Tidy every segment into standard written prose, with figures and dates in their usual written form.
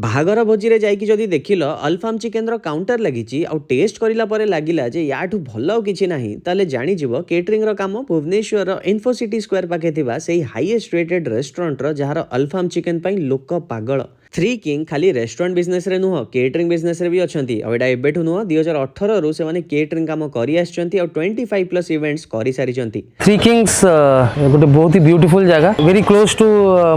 बाहागर भोजी रे जाइकी जदि देखिल अल्फाम चिकेन रो काउंटर लगी आउ टेस्ट करिला परे लागिला जे याठू भल आउ किछि नाही ताले जानि जिवो केटरिंग रो काम भुवनेश्वर रो इन्फोसिटी स्क्वायर पाखे थिबा सेही हाईएस्ट रेटेड रेस्टोरेंट रो जहार अल्फाम चिकेन पई लोक पागल। थ्री किंग खाली रेस्टोरेंट बिजनेस रे नुह केटरिंग बिजनेस रे भी अछंती और एटा एबेठु नुह 2018 रु से माने केटरिंग काम करी आछंती और 25 प्लस इवेंट्स करी सारी छंती। थ्री किंग्स गोटे बहुत ही ब्यूटीफुल जगह very close to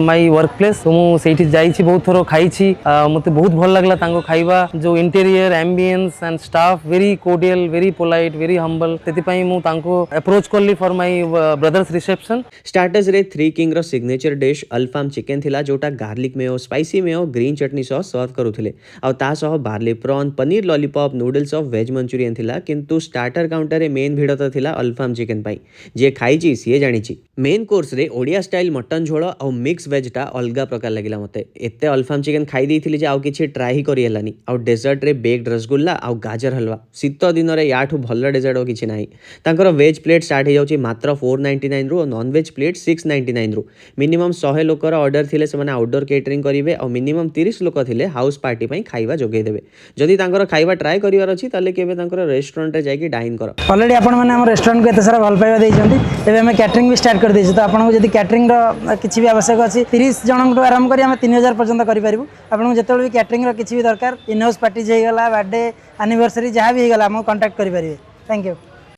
my work place तो मु सेठी जाईछि बहुत थरो खाईछि मते बहुत भल लागला तांको खाइबा जो interior ambience and staff very cordial very polite very humble तेति पई मु तांको अप्रोच करली for my brothers reception. Starters रे थ्री किंग रो सिग्नेचर डिश अल्फाम चिकेन थिला जोटा garlic mayo spicy mayo green chutney सह सर्व करुथिले आ ता सह barley prawn paneer lollipop noodles of veg manchurian थिला किंतु स्टार्टर काउंटर रे मेन भिड़ तो थिला अल्फाम चिकेन पई जे खाईची सीए जानिची। मेन कोर्स रे ओडिया स्टाइल मटन झोल आ मिक्स वेजटा अलगा प्रकार लागिला मते एते अल्फाम चिकेन खाई देथिली जे आ किछि ट्राई ही करि हेलानी आ डेजर्ट रे बेक्ड रसगुल्ला आ गाजर हलवा शीत दिन रे याठू भल डेजर्ट किछि नाही। तांकर वेज प्लेट स्टार्ट हे जाउची मात्र 499 रु नॉन वेज प्लेट 699 रु मिनिमम 100 लोकर ऑर्डर थिले से माने आउटडोर केटरिंग करिवे आ मिनिमम 30 लोक थिले हाउस पार्टी पई खाइबा जोगै देबे। जदि तांकर खाइबा ट्राई करिवार अछि ताले केबे तांकर रेस्टोरेंट रे जाइकी डाइन कर। ऑलरेडी आपण माने हम रेस्टोरेंट को एते सारा भल पाइबा देइछंती एबे हम कैटरिंग भी स्टार्ट कर देइछ तो आपण को जदि कैटरिंग रो किछि भी आवश्यक अछि 30 जन को आराम करी हम 3000 पर्यंत करि परिबु। आपण को जेतेबे भी कैटरिंग रो किछि भी दरकार इन हाउस पार्टी जे गला बर्थडे एनिवर्सरी जहां भी गला हम कांटेक्ट करि परिबे। Thank you.